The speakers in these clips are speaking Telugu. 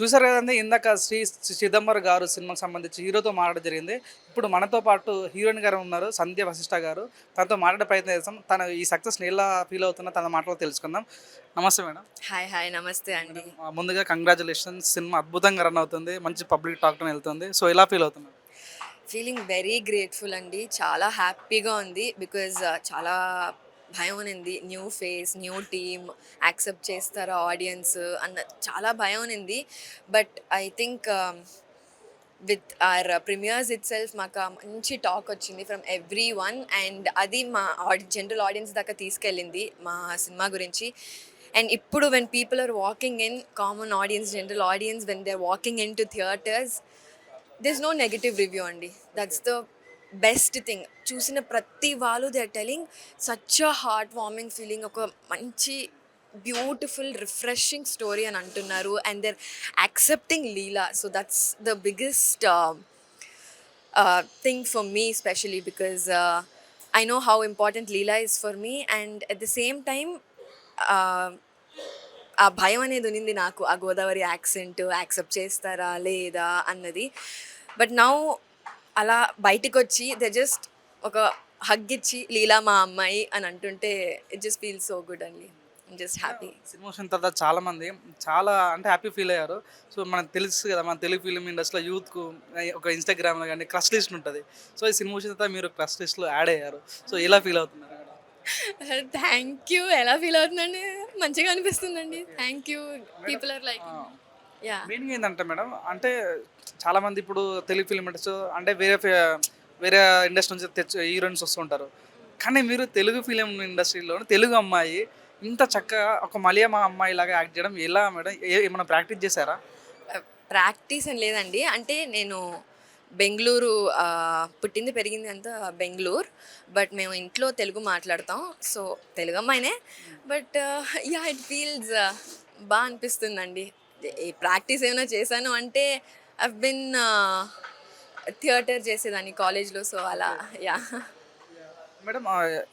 చూసారు కదండీ ఇందాక చిదంబరం గారు సినిమాకి సంబంధించి హీరోతో మాట్లాడడం జరిగింది. ఇప్పుడు మనతో పాటు హీరోయిన్ గారు ఉన్నారు సంధ్య వశిష్ఠ గారు. తనతో మాట్లాడే ప్రయత్నం చేద్దాం. తను ఈ సక్సెస్‌ని ఎలా ఫీల్ అవుతుందో తన మాటల్లో తెలుసుకుందాం. నమస్తే మేడం. హాయ్! హాయ్! నమస్తే అండి. ముందుగా కంగ్రాచ్యులేషన్స్. సినిమా అద్భుతంగా రన్ అవుతుంది. మంచి పబ్లిక్ టాక్‌తోని వెళ్తుంది. సో ఎలా ఫీల్ అవుతున్నారు? ఫీలింగ్ వెరీ గ్రేట్‌ఫుల్ అండి. చాలా హ్యాపీగా ఉంది. బికాజ్ చాలా భయం ఉన్నింది. New face, new team accept చేస్తారా ఆడియన్స్ అన్న చాలా భయం ఉన్నింది. But I think with our premieres itself మాకు ఆ మంచి టాక్ వచ్చింది ఫ్రమ్ ఎవ్రీవన్. అండ్ అది మా జనరల్ ఆడియన్స్ దాకా తీసుకెళ్ళింది మా సినిమా గురించి. అండ్ ఇప్పుడు when people are walking in common audience, general audience when they are walking in to theaters, there's no negative review అండి. That's the best thing. చూసిన ప్రతి వాళ్ళు they are telling such a heart warming feeling, ఒక మంచి బ్యూటిఫుల్ రిఫ్రెషింగ్ స్టోరీ అని అంటున్నారు. And they're accepting Leela. So that's the biggest thing for me, especially because I know how important Leela is for me. And at the same time, uh, ఆ భయం అనేది ఉన్నింది నాకు, ఆ గోదావరి యాక్సెంట్ యాక్సెప్ట్ చేస్తారా లేదా అన్నది. బట్ నౌ అలా బయటికొచ్చి దే జస్ట్ ఒక హగ్ ఇచ్చి లీలా మా అమ్మాయి అని అంటుంటే it just feel so good అండి. I'm just happy. సినిమా వచ్చిన తర్వాత చాలామంది చాలా అంటే హ్యాపీ ఫీల్ అయ్యారు. సో మనకు తెలుసు కదా మన తెలుగు ఫిల్మ్ ఇండస్ట్రీలో యూత్‌కు ఒక ఇన్‌స్టాగ్రామ్‌లో గాని క్రష్ లిస్ట్ ఉంటది. సో ఈ సినిమా వచ్చిన తర్వాత మీరు క్రష్ లిస్ట్‌లో యాడ్ అయ్యారు. సో ఎలా ఫీల్ అవుతున్నారు మేడం? Thank you. ఎలా ఫీల్ అవుతుందండి? మంచిగా అనిపిస్తుందండి. Okay. Thank you. Madam people are ah! Liking. Yeah! Meaning ఏందంటే మేడం అంటే చాలామంది ఇప్పుడు తెలుగు ఫిల్మ్ ఇండస్ట్రీ అంటే వేరే ఇండస్ట్రీ నుంచి హీరోయిన్స్ వస్తుంటారు. కానీ మీరు తెలుగు ఫిల్మ్ ఇండస్ట్రీలో తెలుగు అమ్మాయి ఇంత చక్కగా ఒక మలయాళం అమ్మాయిలాగా యాక్ట్ చేయడం ఎలా మేడం? ఏమన్నా ప్రాక్టీస్ చేసారా? ప్రాక్టీస్ అని లేదండి. అంటే నేను బెంగుళూరు, పుట్టింది పెరిగింది అంతా బెంగుళూరు. బట్ మేము ఇంట్లో తెలుగు మాట్లాడతాం. సో తెలుగు అమ్మాయినే. But yeah! ఇట్ ఫీల్స్ బా అనిపిస్తుందండి. ఈ ప్రాక్టీస్ ఏమైనా చేశాను అంటే ఐవ్ బిన్ థియేటర్ చేసేదాన్ని కాలేజ్‌లో. సో అలా యాహ్! మేడం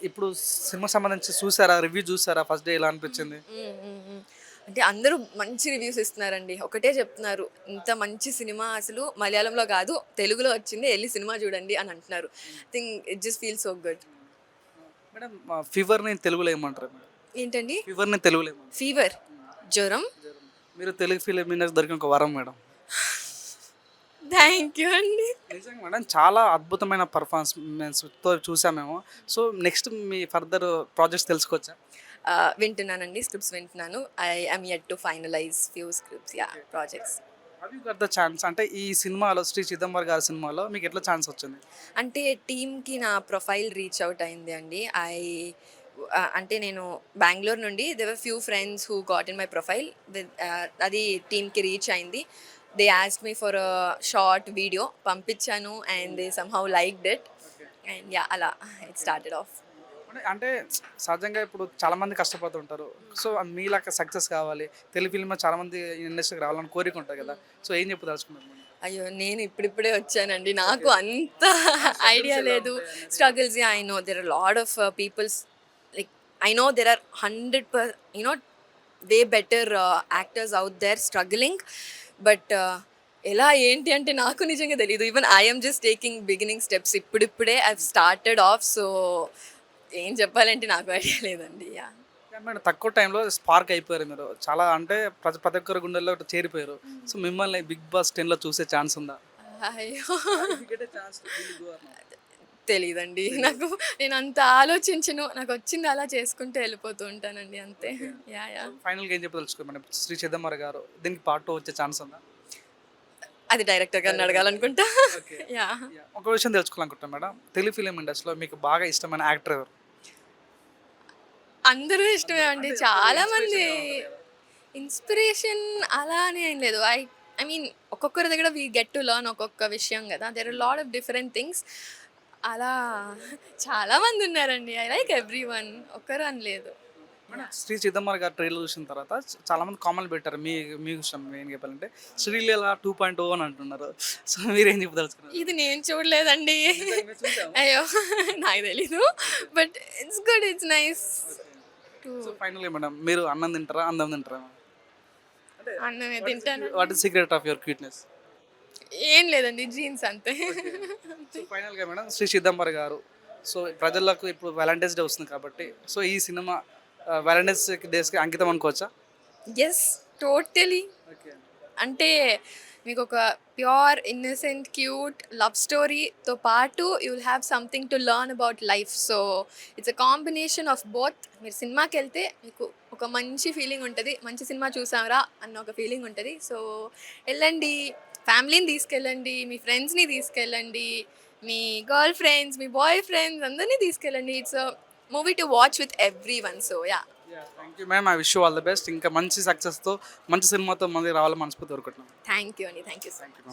ఇప్పుడు సినిమాకి సంబంధించి చూసారా? రివ్యూ చూసారా? ఫస్ట్ డే ఎలా అనిపించింది? హ్మ్. హ్మ్. హ్మ్. అంటే అందరూ మంచి రివ్యూస్ ఇస్తున్నారండి. ఒకటే చెప్తున్నారు, "ఇంత మంచి సినిమా అసలు మలయాళంలో గాదు, తెలుగులో వచ్చింది. ఎళ్లి సినిమా జూడండి" అని అంటున్నారు. Think it just feels so good. Madam ఫీవర్‌ని తెలుగులో ఏమంటారు మేడం? ఏంటండి? ఫీవర్‌ని తెలుగులో ఏమంటారు? ఫీవర్, జ్వరం. మీరు తెలుగు ఫిల్మ్ ఇండస్ట్రీ దొరికిన ఒక వరం మేడం. థ్యాంక్ యూ అండి. నిజంగా మేడం చాలా అద్భుతమైన పర్ఫార్మెన్స్‌తో చూసాం మేము. సో, నెక్స్ట్ మీ ఫర్దర్ ప్రాజెక్ట్స్ తెలుసుకోవచ్చా? వింటున్నానండి. స్క్రిప్ట్స్ వింటున్నాను. I am yet to finalize few scripts, yeah! Okay. Projects. Have you got the chance అంటే ఈ సినిమాలో 'శ్రీ చిదంబరం' గారి సినిమాలో మీకు ఎట్లా ఛాన్స్ వచ్చింది? అంటే టీమ్‌కి నా ప్రొఫైల్ రీచ్ ఔట్ అయింది అండి. అంటే నేను బెంగుళూరు నుండి there were few friends who got in my profile with అది టీమ్‌కి రీచ్ అయింది. They asked me for a short video పంపించాను. And they somehow liked it. Okay. And yeah! అలా ఇట్ స్టార్టెడ్ ఆఫ్. అంటే సహజంగా ఇప్పుడు చాలామంది కష్టపడుతుంటారు. సో, మీలాగా సక్సెస్ కావాలి. తెలుగు ఫిల్మ్‌లో చాలామంది ఇండస్ట్రీకి రావాలని కోరిక ఉంటది కదా! సో, ఏం చెప్పదలుచుకున్నారు మేడం? అయ్యో! నేను ఇప్పుడిప్పుడే వచ్చానండి. నాకు ఓకే. అంత స్ట్రగుల్స్ ఐడియా ఎలా లేదు. ఉంటాయనేది struggles, yeah! I know there are lot of peoples, like I know there are 100 you know way better actors out there struggling. But ఎలా ఏంటి అంటే నాకు నిజంగా తెలీదు. Even I am just taking beginning steps. ఇప్పుడిప్పుడే ఐవ్ స్టార్టెడ్ ఆఫ్. సో ఏం చెప్పాలంటే నాకు ఐడియా లేదండి. యాహ్! యాహ్! మేడం తక్కువ టైంలో స్పార్క్ అయిపోయారు మీరు. చాలా అంటే ప్రతి ఒక్కరి గుండెల్లో చేరిపోయారు. సో, మిమ్మల్ని 'బిగ్ బాస్ 10'లో చూసే ఛాన్స్ ఉందా? అయ్యో! If you get a chance to will you go or not? తెలీదండి. తెలీదు. నేనంత ఆలోచించను. నాకొచ్చింది అలా చేసుకుంటూ వెళ్ళిపోతూ ఉంటానండి అంతే. ఓకే. యాహ్! So, yeah! ఫైనల్‌గా ఏం చెప్పదలుచుకున్నారు మేడం? 'శ్రీ చిదంబరం' గారు దీనికి పార్ట్ 2 వచ్చే ఛాన్స్ ఉందా? అది డైరెక్టర్ గారిని డైరెక్టర్ అడగాలనుకుంటా. ఓకే. యాహ్! యాహ్! ఒక విషయం తెలుసుకోవాలనుకుంటున్నా మేడం. తెలుగు ఫిల్మ్ ఇండస్ట్రీలో మీకు బాగా ఇష్టమైన యాక్టర్ ఎవరు? అందరూ ఇష్టమే అందరూ అండి. అంటే ఒక చాలా మంది ఇన్‌స్పిరేషన్‌గా ఉంటది కదా! ఇన్‌స్పిరేషన్ అలా అని ఏం లేదు. ఐ మీన్ ఒక్కొక్కరి దగ్గర వి గెట్ టు లెర్న్ ఒక్కొక్క విషయం గదా! There are lot of different things. అలా చాలా మందున్నారండి. I like everyone. ఒక్కరు అని లేదు. Madam yeah! 'శ్రీ చిదంబరం' గారి ట్రైలర్ చూసిన తర్వాత చాలామంది కామెంట్లు పెట్టారు. మీ విషయం మెయిన్‌గా చెప్పాలంటే 'శ్రీలీల 2.0' అని అంటున్నారు. సో, మీరేం చెప్పదలుచుకున్నారు? ఇది నేను చూడలేదండి. నిజంగా మీరు చూసావా? అయ్యో! నాకు తెలీదు. Okay. But it's good. It's nice okay. To so, ఫైనల్‌గా మేడం మీరు అన్నం తింటారా? అందం తింటారా? అన్నమే తింటాను. What is secret of your cuteness? ఏం లేదండి, జీన్స్ అంతే. సో ఫైనల్గా మేడం శ్రీ సిద్ధంబర్ గారు, సో ప్రజలకు ఇప్పుడు వ్యాలంటైన్స్ డే వస్తుంది కాబట్టి, సో ఈ సినిమా వ్యాలంటైన్స్ డేస్కి అంకితం అనుకోవచ్చా? Yes, totally. ఓకే. అంటే మీకు ఒక ప్యూర్ ఇన్నసెంట్ క్యూట్ లవ్ స్టోరీతో పాటు you will have something to learn about life. So it's a combination of both. మీరు సినిమాకి వెళ్తే మీకు ఒక మంచి ఫీలింగ్ ఉంటుంది, మంచి సినిమా చూసారా అన్న ఒక ఫీలింగ్ ఉంటుంది. సో వెళ్ళండి, ఫ్యామిలీని తీసుకెళ్ళండి, మీ ఫ్రెండ్స్ని తీసుకెళ్ళండి, మీ గర్ల్ ఫ్రెండ్స్, మీ బాయ్ ఫ్రెండ్స్ అందరినీ తీసుకెళ్ళండి. It's a movie to watch with every one. So yeah, thank you ma'am, I wish you all the best. ఇంకా మంచి సక్సెస్తో మంచి సినిమాతో మంది రావాలని మనస్ఫూర్తి కోరుకుంటున్నాను. థ్యాంక్ యూ అండి, thank you so much. Thank you ma'am.